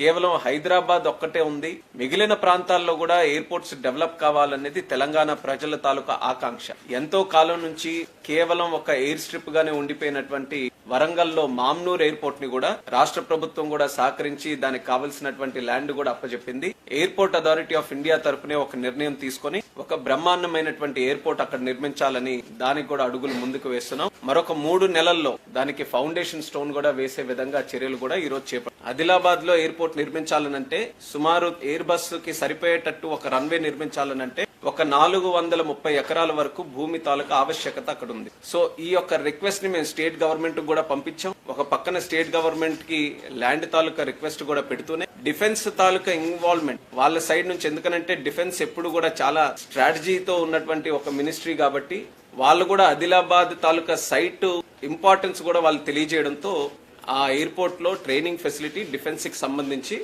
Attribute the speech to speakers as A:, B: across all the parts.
A: కేవలం హైదరాబాద్ ఒక్కటే ఉంది. మిగిలిన ప్రాంతాల్లో కూడా ఎయిర్పోర్ట్స్ డెవలప్ కావాలనేది తెలంగాణ ప్రజల తాలూకా ఆకాంక్ష. ఎంతో కాలం నుంచి కేవలం ఒక ఎయిర్ స్ట్రిప్ గానే ఉండిపోయినటువంటి వరంగల్లో మామ్నూర్ ఎయిర్పోర్ట్ ని కూడా రాష్ట్ర ప్రభుత్వం కూడా సహకరించి దానికి కావలసినటువంటి ల్యాండ్ కూడా అప్పచెప్పింది. ఎయిర్పోర్ట్ అథారిటీ ఆఫ్ ఇండియా తరపునే ఒక నిర్ణయం తీసుకుని ఒక బ్రహ్మాండమైనటువంటి ఎయిర్పోర్ట్ అక్కడ నిర్మించాలని దానికి కూడా అడుగులు ముందుకు వేస్తున్నాం. మరొక 3 నెలల్లో దానికి ఫౌండేషన్ స్టోన్ కూడా వేసే విధంగా చర్యలు కూడా ఈ రోజు చేపట్టాం. ఆదిలాబాద్ లో ఎయిర్పోర్ట్ నిర్మించాలనంటే సుమారు ఎయిర్ బస్ కి సరిపోయేటట్టు ఒక రన్వే నిర్మించాలనంటే ఒక 430 ఎకరాల వరకు భూమి తాలూకా ఆవశ్యకత అక్కడ ఉంది. సో ఈ యొక్క రిక్వెస్ట్ ని మేము స్టేట్ గవర్నమెంట్ కూడా పంపించాం. ఒక పక్కన స్టేట్ గవర్నమెంట్ కి ల్యాండ్ తాలూకా రిక్వెస్ట్ కూడా పెడుతూనే డిఫెన్స్ తాలూకా ఇన్వాల్వ్మెంట్ వాళ్ళ సైడ్ నుంచి, ఎందుకనంటే డిఫెన్స్ ఎప్పుడు కూడా చాలా స్ట్రాటజీతో ఉన్నటువంటి ఒక మినిస్ట్రీ కాబట్టి వాళ్ళు కూడా ఆదిలాబాద్ తాలూకా సైట్ ఇంపార్టెన్స్ కూడా వాళ్ళు తెలియజేయడంతో ఆ ఎయిర్పోర్ట్ లో ట్రైనింగ్ ఫెసిలిటీ డిఫెన్స్ కి సంబంధించి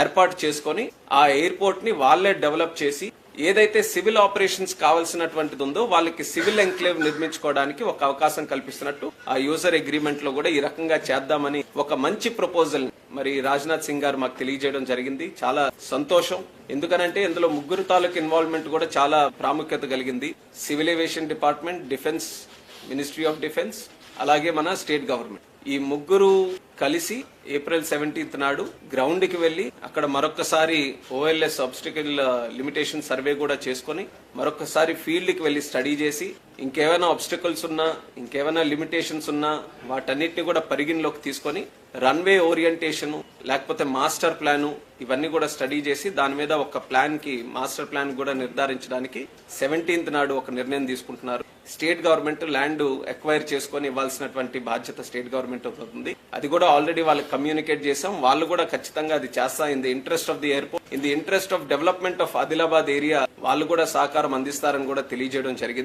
A: ఏర్పాటు చేసుకుని ఆ ఎయిర్పోర్ట్ ని వాళ్లే డెవలప్ చేసి ఏదైతే సివిల్ ఆపరేషన్స్ కావాల్సినటువంటిది ఉందో వాళ్ళకి సివిల్ ఎంక్లేవ్ నిర్మించుకోవడానికి ఒక అవకాశం కల్పిస్తున్నట్టు ఆ యూజర్ అగ్రిమెంట్ లో కూడా ఈ రకంగా చేద్దామని ఒక మంచి ప్రపోజల్ మరి రాజ్నాథ్ సింగ్ గారు మాకు తెలియజేయడం జరిగింది. చాలా సంతోషం. ఎందుకనంటే ఇందులో 3 తాలూకు ఇన్వాల్వ్మెంట్ కూడా చాలా ప్రాముఖ్యత కలిగింది. Civil aviation department, defence, ministry of defence, అలాగే మన స్టేట్ గవర్నమెంట్. ఈ 3 కలిసి ఏప్రిల్ 17th నాడు గ్రౌండ్ కి వెళ్లి అక్కడ మరొకసారి ఓఎల్ఎస్ ఆబ్స్టికల్ లిమిటేషన్ సర్వే కూడా చేసుకుని మరొకసారి ఫీల్డ్ కి వెళ్లి స్టడీ చేసి ఇంకేమైనా ఆబ్స్టికల్స్ ఉన్నా, ఇంకేమైనా లిమిటేషన్స్ ఉన్నా వాటన్నిటిని కూడా పరిగణలోకి తీసుకొని రన్వే ఓరియంటేషన్ లేకపోతే మాస్టర్ ప్లాన్ ఇవన్నీ కూడా స్టడీ చేసి దాని మీద ఒక ప్లాన్ కి మాస్టర్ ప్లాన్ కూడా నిర్ధారించడానికి 17th నాడు ఒక నిర్ణయం తీసుకుంటున్నారు. స్టేట్ గవర్నమెంట్ ల్యాండ్ ఎక్వైర్ చేసుకుని ఇవ్వాల్సినటువంటి బాధ్యత స్టేట్ గవర్నమెంట్ అవుతుంది. అది కూడా ఆల్రెడీ వాళ్ళకి కమ్యూనికేట్ చేసాం. వాళ్ళు కూడా ఖచ్చితంగా అది చేస్తా. In the interest of the airport, in the interest of development of Adilabad area వాళ్ళు కూడా సహకారం అందిస్తారని కూడా తెలియజేయడం జరిగింది.